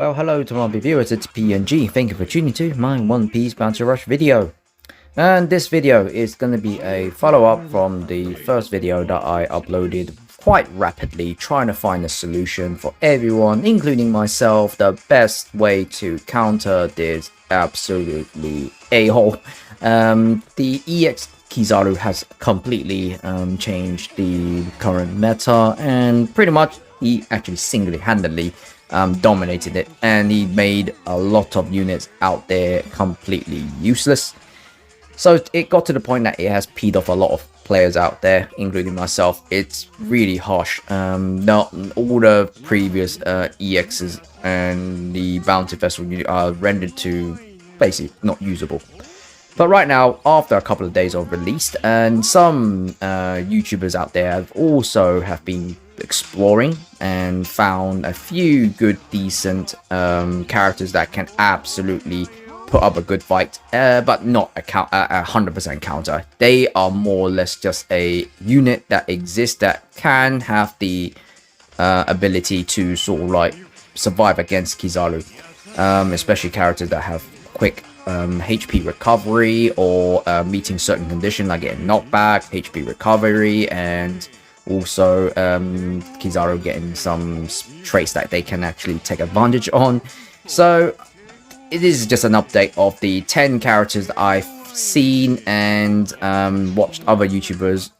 Well, hello to my viewers, it's PNG. Thank you for tuning to my One Piece Bounty Rush video. And this video is going to be a follow-up from the first video that I uploaded quite rapidly, trying to find a solution for everyone, including myself, the best way to counter this absolutely a-hole. The EX Kizaru has completely changed the current meta, and pretty much he actually single-handedly dominated it, and he made a lot of units out there completely useless. So it got to the point that it has peed off a lot of players out there, including myself. It's really harsh. Not all the previous EXs and the Bounty Vessel unit are rendered to basically not usable. But right now, after a couple of days of release, and some YouTubers out there have been exploring and found a few good, decent characters that can absolutely put up a good fight, but not a 100% counter. They are more or less just a unit that exists that can have the ability to sort of like survive against Kizaru, especially characters that have quick HP recovery, or meeting certain conditions like getting knockback, HP recovery, and also Kizaru getting some traits that they can actually take advantage on. So it is just an update of the 10 characters that I've seen, and watched other YouTubers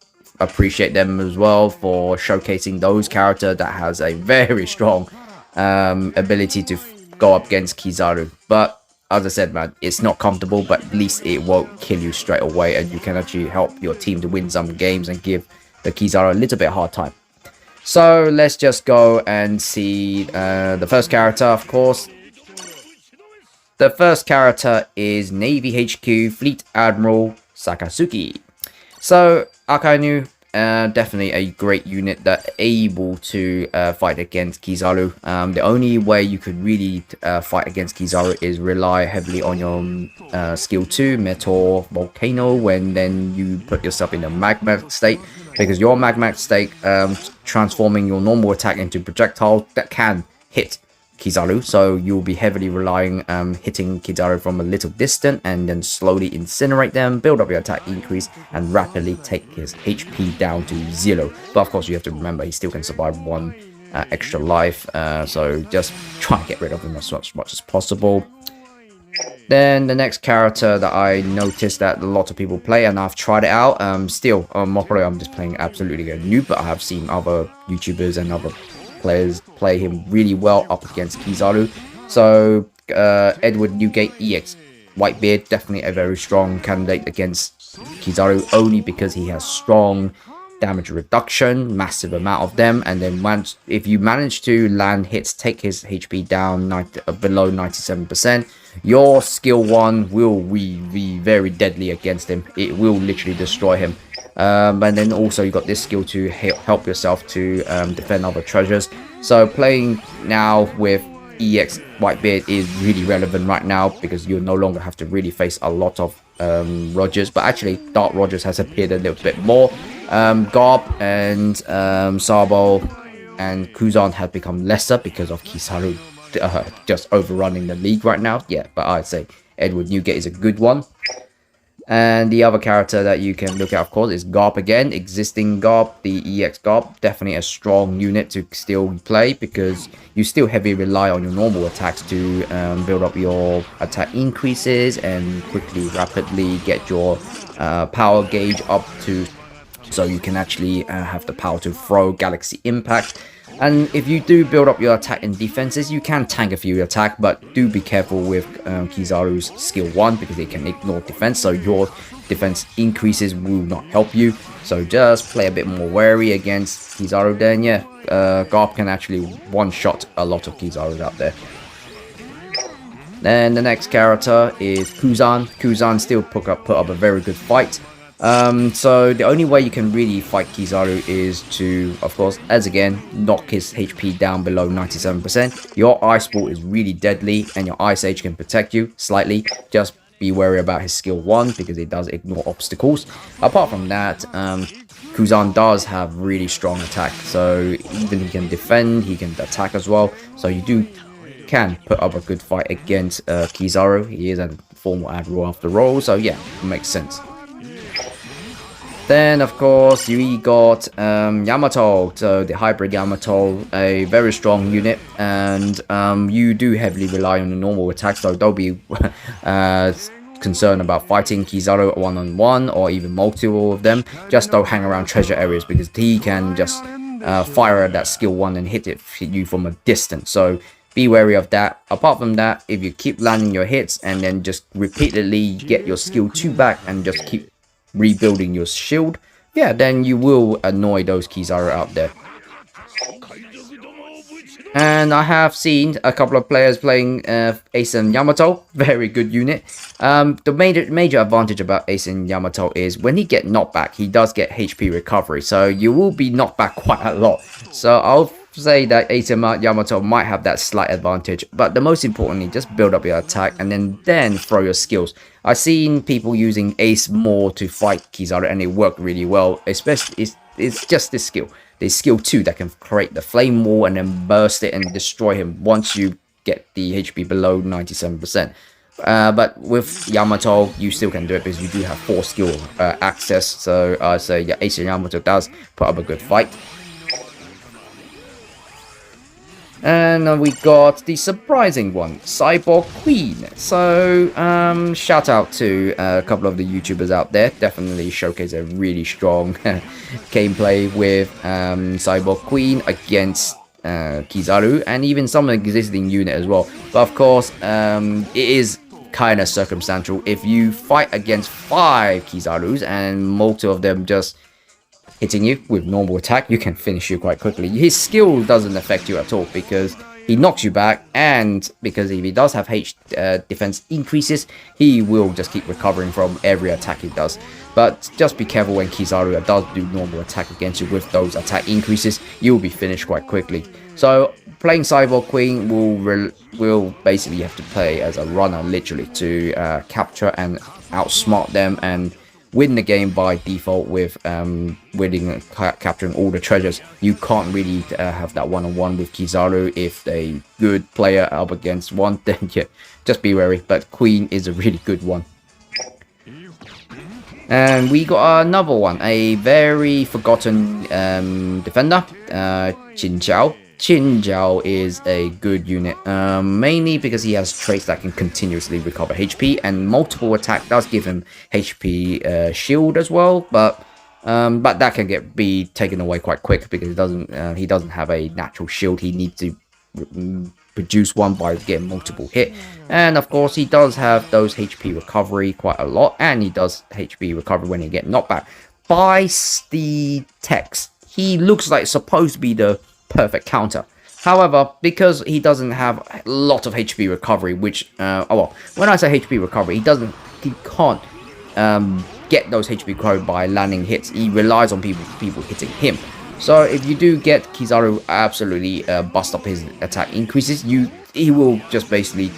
appreciate them as well for showcasing those characters that has a very strong ability to go up against Kizaru. But as I said, man, it's not comfortable, but at least it won't kill you straight away, and you can actually help your team to win some games and give the Kizaru a little bit hard time. So let's just go and see the first character, of course. The first character is Navy HQ Fleet Admiral Sakatsuki. So Akainu, definitely a great unit that able to fight against Kizaru. The only way you could really fight against Kizaru is rely heavily on your skill 2 Meteor Volcano, when then you put yourself in a magma state, because your magma state transforming your normal attack into projectile that can hit Kizaru, so you'll be heavily relying hitting Kizaru from a little distance, and then slowly incinerate them, build up your attack increase, and rapidly take his HP down to 0. But of course you have to remember he still can survive 1 extra life, so just try and get rid of him as much as possible. Then the next character that I noticed that a lot of people play, and I've tried it out, still probably I'm just playing absolutely a noob, but I have seen other YouTubers and other players play him really well up against Kizaru. So Edward Newgate EX Whitebeard, definitely a very strong candidate against Kizaru, only because he has strong damage reduction, massive amount of them, and then once if you manage to land hits, take his HP down below 97%, your skill 1 will be very deadly against him. It will literally destroy him. And then also you got this skill to help yourself to defend other treasures. So playing now with EX Whitebeard is really relevant right now, because you no longer have to really face a lot of Rogers, but actually Dark Rogers has appeared a little bit more. Garp and Sabo and Kuzan have become lesser because of Kizaru just overrunning the league right now. Yeah, but I'd say Edward Newgate is a good one. And the other character that you can look at, of course, is Garp again. Existing Garp, the EX Garp, definitely a strong unit to still play, because you still heavily rely on your normal attacks to build up your attack increases and rapidly get your power gauge up to, so you can actually have the power to throw Galaxy Impact. And if you do build up your attack and defenses, you can tank a few attack, but do be careful with Kizaru's skill 1, because it can ignore defense, so your defense increases will not help you. So just play a bit more wary against Kizaru. Then yeah, Garp can actually one-shot a lot of Kizarus out there. Then the next character is Kuzan. Kuzan still put up a very good fight. So the only way you can really fight Kizaru is to, of course, as again, knock his HP down below 97%. Your Ice Ball is really deadly, and your Ice Age can protect you slightly. Just be wary about his skill 1, because it does ignore obstacles. Apart from that, Kuzan does have really strong attack, so even he can defend, he can attack as well. So you do can put up a good fight against Kizaru. He is a former admiral after all, so yeah, it makes sense. Then, of course, you got Yamato, so the hybrid Yamato, a very strong unit, and you do heavily rely on the normal attacks, so don't be concerned about fighting Kizaru one-on-one or even multiple of them. Just don't hang around treasure areas, because he can just fire at that skill 1 and hit you from a distance, so be wary of that. Apart from that, if you keep landing your hits and then just repeatedly get your skill 2 back and just keep rebuilding your shield, yeah, then you will annoy those Kizaru out there. And I have seen a couple of players playing Ace and Yamato, very good unit. The major advantage about Ace and Yamato is when he get knocked back, he does get HP recovery, so you will be knocked back quite a lot. So I'll say that Ace and Yamato might have that slight advantage, but the most importantly, just build up your attack and then throw your skills. I've seen people using Ace more to fight Kizaru and it worked really well, especially it's just this skill. There's skill 2 that can create the flame wall and then burst it and destroy him once you get the HP below 97%. But with Yamato, you still can do it because you do have 4 skill access, so I say yeah, Ace and Yamato does put up a good fight. And we got the surprising one, Cyborg Queen. So, shout out to a couple of the YouTubers out there. Definitely showcase a really strong gameplay with Cyborg Queen against Kizaru, and even some existing unit as well. But of course, it is kind of circumstantial. If you fight against 5 Kizarus and multiple of them just hitting you with normal attack, you can finish you quite quickly. His skill doesn't affect you at all because he knocks you back, and because if he does have defense increases, he will just keep recovering from every attack he does. But just be careful when Kizaru does do normal attack against you with those attack increases, you will be finished quite quickly. So playing Cyborg Queen will basically have to play as a runner literally to capture and outsmart them and win the game by default with capturing all the treasures. You can't really have that one-on-one with Kizaru. If a good player up against one, then yeah, just be wary. But Queen is a really good one. And we got another one, a very forgotten defender, Chinchoa. Chinchoa is a good unit, mainly because he has traits that can continuously recover HP, and multiple attack does give him HP shield as well, but that can be taken away quite quick because he doesn't have a natural shield. He needs to produce one by getting multiple hit, and of course he does have those HP recovery quite a lot, and he does HP recovery when he get knocked back. By the text, he looks like supposed to be the perfect counter. However, because he doesn't have a lot of HP recovery, which well, when I say HP recovery, he can't get those HP recovery by landing hits. He relies on people hitting him. So if you do get Kizaru absolutely bust up his attack increases, he will just basically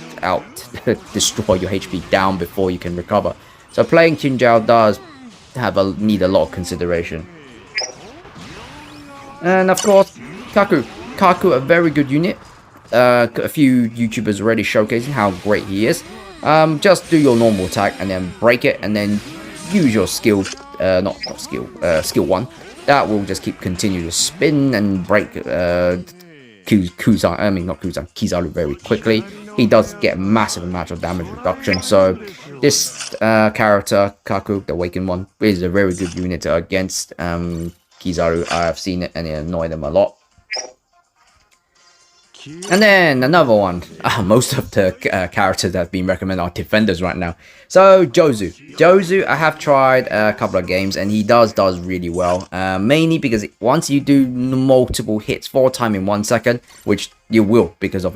destroy your HP down before you can recover. So playing Chinchoa does need a lot of consideration. And of course, Kaku, a very good unit. A few YouTubers already showcasing how great he is. Just do your normal attack and then break it, and then use your skill, skill 1. That will just continue to spin and break Kizaru very quickly. He does get a massive amount of damage reduction. So this character, Kaku, the Awakened one, is a very good unit against Kizaru. I have seen it and it annoyed them a lot. And then another one. Most of the characters that have been recommended are defenders right now. So Jozu, I have tried a couple of games and he does really well. Mainly because once you do multiple hits 4 times in 1 second, which you will because of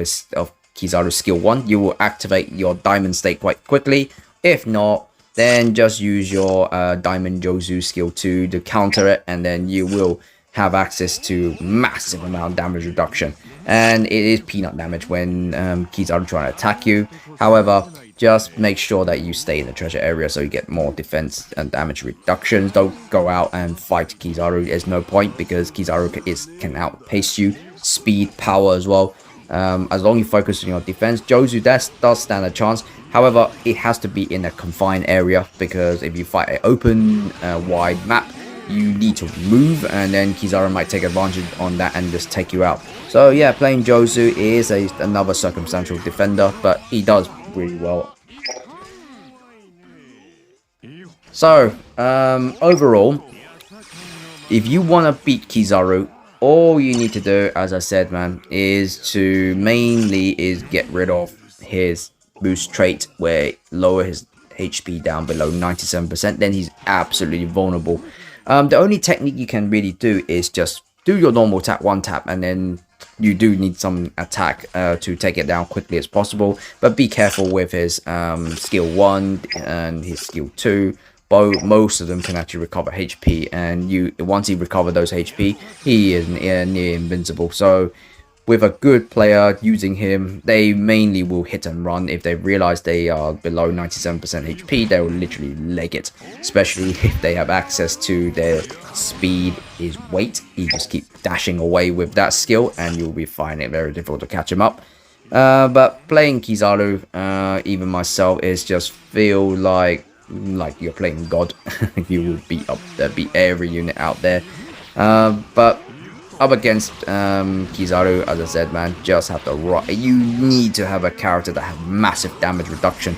Kizaru's skill 1, you will activate your diamond state quite quickly. If not, then just use your diamond Jozu skill 2 to counter it, and then you will have access to massive amount of damage reduction. And it is peanut damage when Kizaru trying to attack you. However, just make sure that you stay in the treasure area so you get more defense and damage reductions. Don't go out and fight Kizaru. There's no point because Kizaru can outpace you, speed, power as well. As long as you focus on your defense, Jozu does stand a chance. However, it has to be in a confined area, because if you fight an open, wide map, you need to move, and then Kizaru might take advantage on that and just take you out. So yeah, playing Jozu is another circumstantial defender, but he does really well. So, overall, if you want to beat Kizaru, all you need to do, as I said, man, is to mainly get rid of his boost trait, where lower his HP down below 97%, then he's absolutely vulnerable. The only technique you can really do is just do your normal tap, one tap, and then you do need some attack to take it down quickly as possible. But be careful with his skill 1 and his skill 2. Most of them can actually recover HP, and once he recovers those HP, he is near invincible. So with a good player using him, they mainly will hit and run. If they realize they are below 97% HP, they will literally leg it, especially if they have access to their speed, his weight. You just keep dashing away with that skill, and you'll be finding it very difficult to catch him up. But playing Kizaru, even myself, is just feel like you're playing God. You will beat every unit out there. But up against Kizaru, as I said, man, just have to rock. You need to have a character that has massive damage reduction.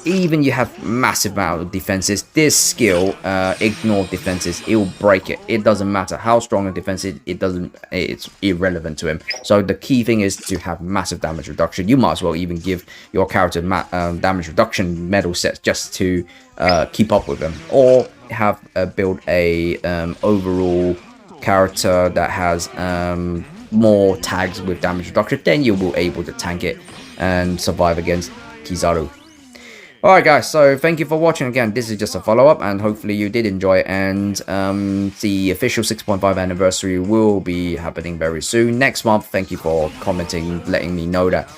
Even you have massive amount of defenses, this skill, ignore defenses, it will break it. It doesn't matter how strong a defense is, it's irrelevant to him. So the key thing is to have massive damage reduction. You might as well even give your character damage reduction medal sets just to keep up with them, or have build a overall character that has more tags with damage reduction. Then you will be able to tank it and survive against Kizaru. Alright guys, so thank you for watching. Again, this is just a follow-up, and hopefully you did enjoy it, and the official 6.5 anniversary will be happening very soon, next month. Thank you for commenting, letting me know that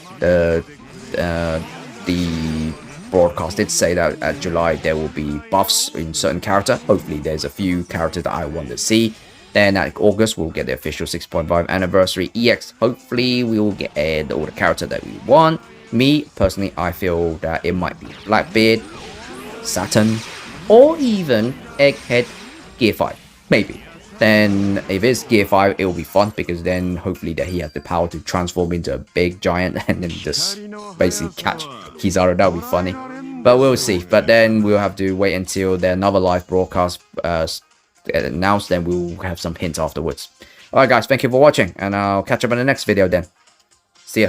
the broadcast did say that at July there will be buffs in certain character. Hopefully there's a few characters that I want to see. Then at August we'll get the official 6.5 anniversary EX. Hopefully we will get all the character that we want. Me, personally, I feel that it might be Blackbeard, Saturn, or even Egghead Gear 5. Maybe. Then, if it's Gear 5, it will be fun, because then hopefully that he has the power to transform into a big giant and then just basically catch Kizaru. That would be funny. But we'll see. But then we'll have to wait until there's another live broadcast announced, then we'll have some hints afterwards. Alright guys, thank you for watching, and I'll catch up in the next video then. See ya.